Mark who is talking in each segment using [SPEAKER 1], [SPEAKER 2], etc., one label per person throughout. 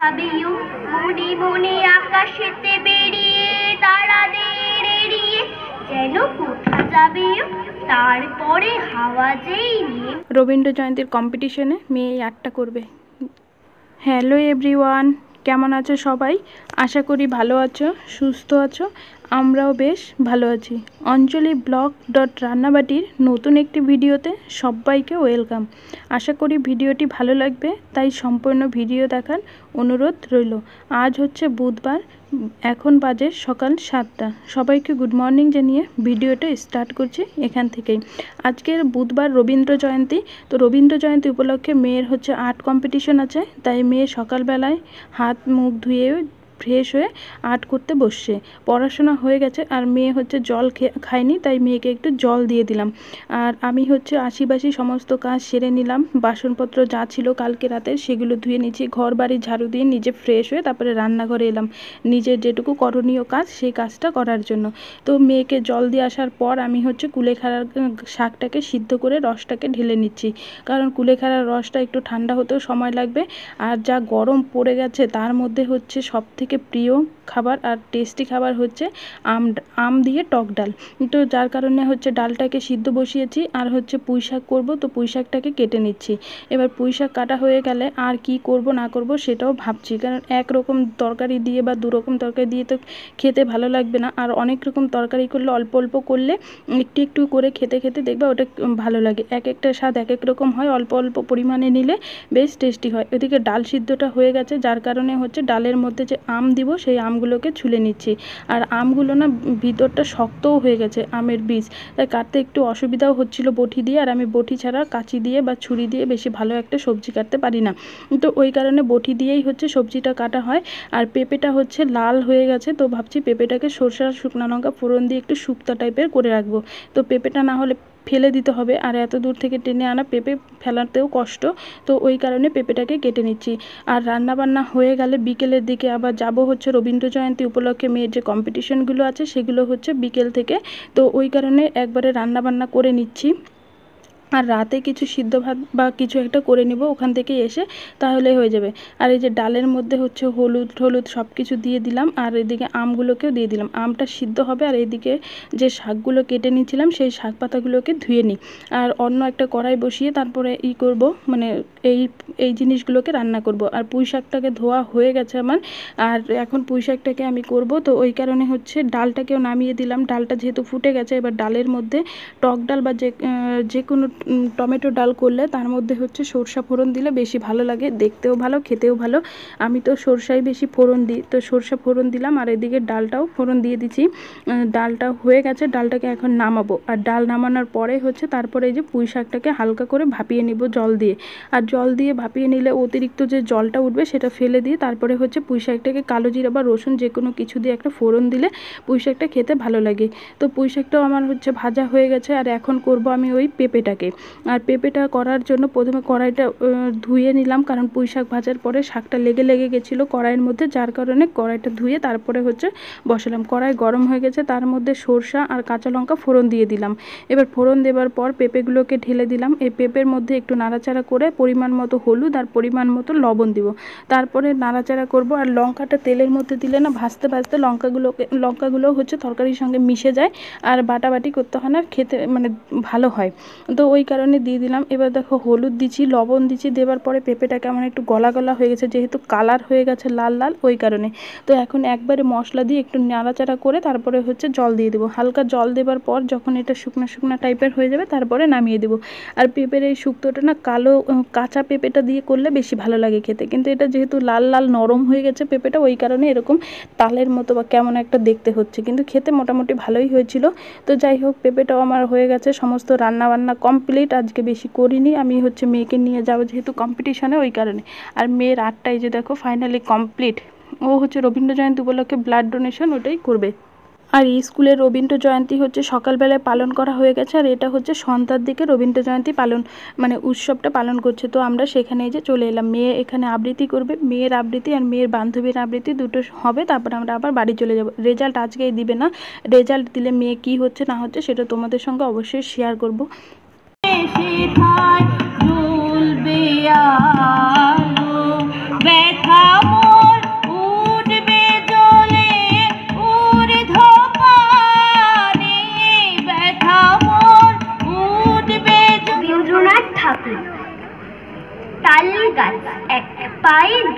[SPEAKER 1] ভাবিও মনে মনে আকাশেতে বেরিয়ে তারাদের এড়িয়ে যেন কোথা যাবেও তারপরে হাওয়া যেই
[SPEAKER 2] রবীন্দ্র জয়ন্তীর কম্পিটিশনে মেয়ে আর্টটা করবে। হ্যালো এভরিওয়ান, কেমন আছো সবাই? আশা করি ভালো আছো, সুস্থ আছো। আমরাও বেশ ভালো আছি। অঞ্জলি ব্লগ রান্নাবাটির নতুন একটি ভিডিওতে সবাইকে ওয়েলকাম। আশা করি ভিডিওটি ভালো লাগবে, তাই সম্পূর্ণ ভিডিও দেখার অনুরোধ রইল। আজ হচ্ছে বুধবার, এখন বাজে সকাল 7টা। সবাইকে গুড মর্নিং জানিয়ে ভিডিওটা স্টার্ট করছি এখান থেকেই। আজকের বুধবার রবীন্দ্র জয়ন্তী, তো রবীন্দ্র জয়ন্তী উপলক্ষে মেয়ের হচ্ছে আর্ট কম্পিটিশন আছে, তাই মেয়ে সকালবেলায় হাত মুখ ধুয়ে ফ্রেশ হয়ে আর্ট করতে বসছে। পড়াশোনা হয়ে গেছে আর মেয়ে হচ্ছে জল খায়নি, তাই মেয়েকে একটু জল দিয়ে দিলাম। আর আমি হচ্ছে আশিবাসি সমস্ত কাজ সেরে নিলাম। বাসনপত্র যা ছিল কালকে রাতে সেগুলো ধুয়ে নিচ্ছি, ঘর বাড়ি ঝাড়ু দিয়ে নিজে ফ্রেশ হয়ে তারপরে রান্নাঘরে এলাম নিজের যেটুকু করণীয় কাজ সেই কাজটা করার জন্য। তো মেয়েকে জল দিয়ে আসার পর আমি হচ্ছে কুলেখাড়ার শাকটাকে সিদ্ধ করে রসটাকে ঢেলে নিচ্ছি, কারণ কুলেখাড়ার রসটা একটু ঠান্ডা হতেও সময় লাগবে। আর যা গরম পড়ে গেছে তার মধ্যে হচ্ছে সবথেকে প্রিয় খাবার আর টেস্টি খাবার হচ্ছে আম দিয়ে টক ডাল। তো যার কারণে হচ্ছে ডালটাকে সিদ্ধ বসিয়েছি আর হচ্ছে পুঁই শাক করবো, তো পুঁই শাকটাকে কেটে নিচ্ছি। এবার পুঁই শাক কাটা হয়ে গেলে আর কি করব না করব সেটাও ভাবছি, কারণ একরকম তরকারি দিয়ে বা দুরকম তরকারি দিয়ে তো খেতে ভালো লাগবে না। আর অনেক রকম তরকারি করলে অল্প অল্প করলে একটু একটু করে খেতে খেতে দেখবে ওটা ভালো লাগে। এক একটা স্বাদ এক এক রকম হয়, অল্প অল্প পরিমাণে নিলে বেশ টেস্টি হয়। ওদিকে ডাল সিদ্ধটা হয়ে গেছে, যার কারণে হচ্ছে ডালের মধ্যে যে আম দিব সেই আমগুলোকে ছুলে নিচ্ছি। আর আমগুলো না ভিতরটা শক্তও হয়ে গেছে, আমের বীজ, তাই কাটতে একটু অসুবিধাও হচ্ছিল বটি দিয়ে। আর আমি বটি ছাড়া কাঁচি দিয়ে বা ছুরি দিয়ে বেশি ভালো একটা সবজি কাটতে পারি না, তো ওই কারণে বটি দিয়েই হচ্ছে সবজিটা কাটা হয়। আর পেঁপেটা হচ্ছে লাল হয়ে গেছে, তো ভাবছি পেঁপেটাকে সরষে আর শুকনো লঙ্কা ফোড়ন দিয়ে একটু শুক্তা টাইপের করে রাখবো। তো পেঁপেটা না হলে ফেলে দিতে হবে, আর এত দূর থেকে টেনে আনা পেঁপে ফেলাতেও কষ্ট, তো ওই কারণে পেঁপেটাকে কেটে নিচ্ছি। আর রান্নাবান্না হয়ে গেলে বিকেলের দিকে আবার যাব হচ্ছে রবীন্দ্র জয়ন্তী উপলক্ষে মেয়ের যে কম্পিটিশনগুলো আছে সেগুলো হচ্ছে বিকেল থেকে, তো ওই কারণে একবারে রান্নাবান্না করে নিচ্ছি। আর রাতে কিছু সিদ্ধ ভাত বা কিছু একটা করে নেব ওখান থেকে এসে, তাহলে হয়ে যাবে। আর এই যে ডালের মধ্যে হচ্ছে হলুদ সব কিছু দিয়ে দিলাম, আর এদিকে আমগুলোকেও দিয়ে দিলাম। আমটা সিদ্ধ হবে আর এদিকে যে শাকগুলো কেটে নিয়েছিলাম সেই শাক পাতাগুলোকে ধুয়ে নিই। আর অন্য একটা কড়াই বসিয়ে তারপরে করব, মানে এই জিনিসগুলোকে রান্না করব। আর পুঁই শাকটাকে ধোয়া হয়ে গেছে আমার, আর এখন পুঁই শাকটাকে আমি করব, তো ওই কারণে হচ্ছে ডালটাকেও নামিয়ে দিলাম। ডালটা যেহেতু ফুটে গেছে, এবার ডালের মধ্যে টক ডাল বা যে কোনো টমেটো ডাল করলে তার মধ্যে হচ্ছে সরষা ফোড়ন দিলে বেশি ভালো লাগে, দেখতেও ভালো খেতেও ভালো। আমি তো সরষাই বেশি ফোড়ন দিই, তো সরষা ফোড়ন দিলাম আর এদিকে ডালটাও ফোড়ন দিয়ে দিচ্ছি। ডালটা হয়ে গেছে, ডালটাকে এখন নামাবো। আর ডাল নামানোর পরে হচ্ছে তারপরে এই যে পুঁই শাকটাকে হালকা করে ভাপিয়ে নিব জল দিয়ে। আর জল দিয়ে ভাপিয়ে নিলে অতিরিক্ত যে জলটা উঠবে সেটা ফেলে দিয়ে তারপরে হচ্ছে পুঁই শাকটাকে কালো জিরা বা রসুন যে কোনো কিছু দিয়ে একটা ফোড়ন দিলে পুঁই শাকটা খেতে ভালো লাগে। তো পুঁই শাকটাও আমার হচ্ছে ভাজা হয়ে গেছে, আর এখন করব আমি ওই পেঁপেটাকে। আর পেঁপেটা করার জন্য প্রথমে কড়াইটা ধুয়ে নিলাম, কারণ পুঁই শাক ভাজার পরে শাকটা লেগে গেছিলো কড়াইয়ের মধ্যে, যার কারণে কড়াইটা ধুয়ে তারপরে হচ্ছে বসালাম। কড়াই গরম হয়ে গেছে, তার মধ্যে সরষা আর কাঁচা লঙ্কা ফোড়ন দিয়ে দিলাম। এবার ফোড়ন দেওয়ার পর পেঁপেগুলোকে ঢেলে দিলাম। এই পেঁপের মধ্যে একটু নাড়াচাড়া করে পরিমাণ মতো হলুদ আর পরিমাণ মতো লবণ দিব, তারপরে নাড়াচাড়া করব। আর লঙ্কাটা তেলের মধ্যে দিলে না ভাজতে ভাজতে লঙ্কাগুলো হচ্ছে তরকারির সঙ্গে মিশে যায়, আর বাটাবাটি করতে হয় না, খেতে মানে ভালো হয়, তো ওই কারণে দিয়ে দিলাম। এবার দেখো হলুদ দিচ্ছি, লবণ দিচ্ছি, দেওয়ার পরে পেঁপেটা কেমন একটু গলা হয়ে গেছে, যেহেতু কালার হয়ে গেছে লাল লাল ওই কারণে। তো এখন একবারে মশলা দিয়ে একটু নাড়াচাড়া করে তারপরে হচ্ছে জল দিয়ে দেবো। হালকা জল দেওয়ার পর যখন এটা শুকনো টাইপের হয়ে যাবে তারপরে নামিয়ে দেবো। আর পেঁপের এই শুক্তোটা না কাঁচা পেঁপেটা দিয়ে করলে বেশি ভালো লাগে খেতে, কিন্তু এটা যেহেতু লাল লাল নরম হয়ে গেছে পেঁপেটা, ওই কারণে এরকম তালের মতো বা কেমন একটা দেখতে হচ্ছে, কিন্তু খেতে মোটামুটি ভালোই হয়েছিল। তো যাই হোক, পেঁপেটাও আমার হয়ে গেছে, সমস্ত রান্নাবান্না কমপ্লিট। আজকে বেশি করিনি, আমি হচ্ছে মেয়েকে নিয়ে যাবো যেহেতু কম্পিটিশানে ওই কারণে। আর মেয়ের আর্টটাই যে দেখো ফাইনালি কমপ্লিট। ও হচ্ছে রবীন্দ্র জয়ন্তী উপলক্ষে ব্লাড ডোনেশন ওটাই করবে। আর স্কুলের রবীন্দ্র জয়ন্তী হচ্ছে সকালবেলায় পালন করা হয়ে গেছে, আর এটা হচ্ছে সন্ধ্যার দিকে রবীন্দ্র জয়ন্তী মানে উৎসবটা পালন করছে। তো আমরা সেখানে যে চলে এলাম, মেয়ে এখানে আবৃত্তি করবে, মেয়ের আবৃত্তি আর মেয়ের বান্ধবীর আবৃত্তি দুটো হবে, তারপরে আমরা আবার বাড়ি চলে যাব। রেজাল্ট আজকেই দিবে না, রেজাল্ট দিলে মেয়ে কি হচ্ছে না হচ্ছে সেটা তোমাদের সঙ্গে অবশ্যই শেয়ার করব। ব্যথা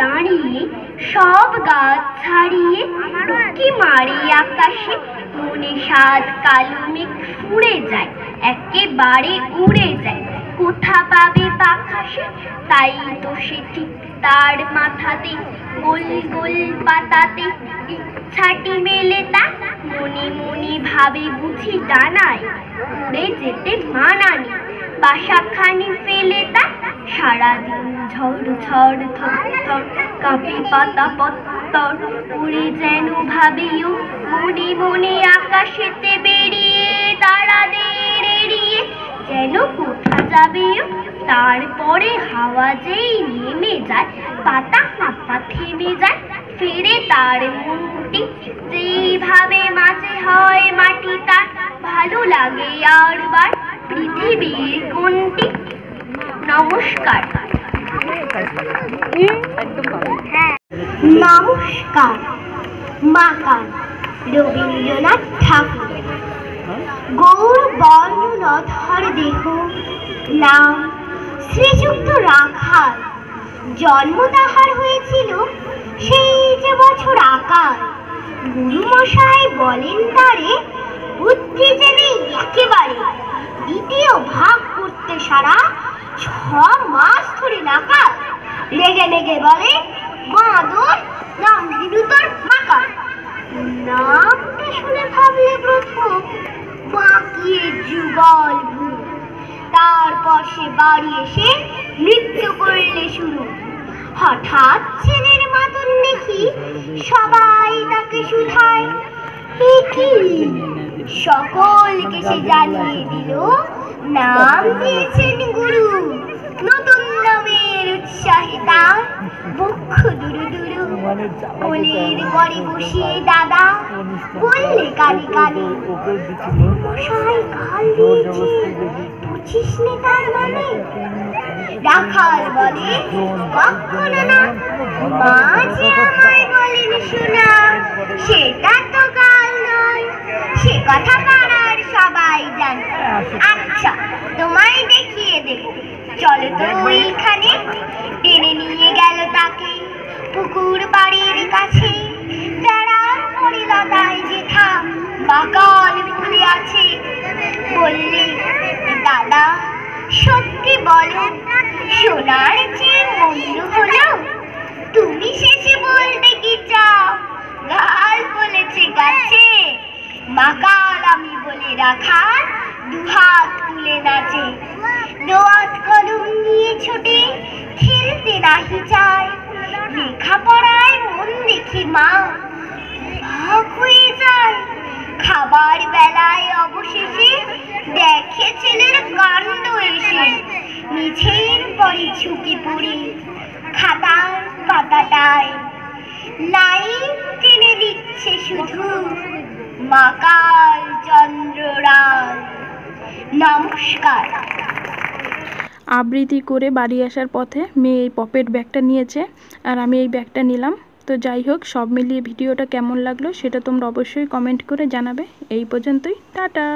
[SPEAKER 1] দাঁড়িয়ে সব গাছ ছাড়িয়ে উঁকি মারি আকাশে, মনে সাত কালো মেঘ উড়ে যায়, একেবারে উড়ে যায়, কোথা পাবে পাখা সে? তাই তো সে ঠিক তার মাথাতে গোল গোল পাতাতে ইচ্ছাটি মেলে তার, মনে মনে ভাবে বুঝি ডানায় উড়ে যেতে মানানি, বাসাখানি ফেলে তার, সারাদিন ঝড় ঝড় থর থর কাঁপে পাতা পত্তর, উড়ে যেন ভাবিও মনে মনে আকাশেতে বেরিয়ে, তারাদের এড়িয়ে যেন কোথা যাবেও। তারপরে হাওয়া যেই নেমে যায়, পাতা ফাঁপা থেমে যায়, ফিরে তার মনটি যেইভাবে মাঝে হয় মাটি তার, ভালো লাগে আরবার পৃথিবীর কোনটি। নমস্কার। নমস্কার। মাকান, রবীন্দ্রনাথ ঠাকুর। গৌর বর্ণ নধর দেহ, নাম শ্রীযুক্ত রাখাল। জন্ম তাহার হয়েছিল সেই যে বছর আকাল। গুরুমশাই বলেন তারে বুদ্ধি যে নেই একেবারে, দ্বিতীয় ভাগ করতে সারা 6 মাস ধরে নাকাল। রেগে রেগে বলে বাঁদর, নাম দিলু তোর মাকাল। নামটা শুনে ভাবলে প্রথম বাঁকিয়ে যুগল ভূ, তারপর সে বাড়ি এসে নৃত্য করলে শুরু। হঠাৎ ছেলের মাতন দেখি সবাই তাকে শুধায়, এ কি? সকলকে সে জানিয়ে দিল নাম দিয়েছেন গুরু। নতুন নামের উৎসাহে তার বক্ষ দুরু দুরু, কোলের গড়ে বসিয়ে দাদা বললে কানে কানে, মশাই কাল দিয়েছি 25 নেতার মানে। রাখাল বলে কখনো না, মা যে আমায় বলেন শোনা, সেটা তো কাল নয়, সে কথা পাড়ার সবাই জানে। আচ্ছা তোমায় দেখিয়ে দেব, চলো তো ওইখানে। টেনে নিয়ে গেল তাকে পুকুর বাড়ির কাছে, বেড়ার পরিলতায় যেথা বাগান ফুলে আছে। বললে দাদা সত্যি বলো, সোনার চেয়ে মূল্য হলো? তুমি শেষে বলতে কি চাও? গাল বলেছে গাছে, মাকাল আমি বলে রাখাল দুহাত তুলে নাচে। দোয়াত কলম নিয়ে ছোটে, খেলতে নাহি চায়, লেখাপড়ায় মন দেখি মা ভাগ হয়ে যায়। খাবার বেলায় অবশেষে দেখে ছেলের কাণ্ড এসে, নিচের পরে ঝুঁকে পড়ে খাতার পাতাটায় লাইন টেনে দিচ্ছে শুধু মাকাল চন্দ্র রায়। নমস্কার।
[SPEAKER 2] আবৃত্তি করে বাড়ি আসার পথে মেয়ে এই পপেট ব্যাগটা নিয়েছে, আর আমি এই ব্যাগটা নিলাম। তো যাই হোক, সব মিলিয়ে ভিডিওটা কেমন লাগলো সেটা তোমরা অবশ্যই কমেন্ট করে জানাবে। এই পর্যন্তই, টাটা।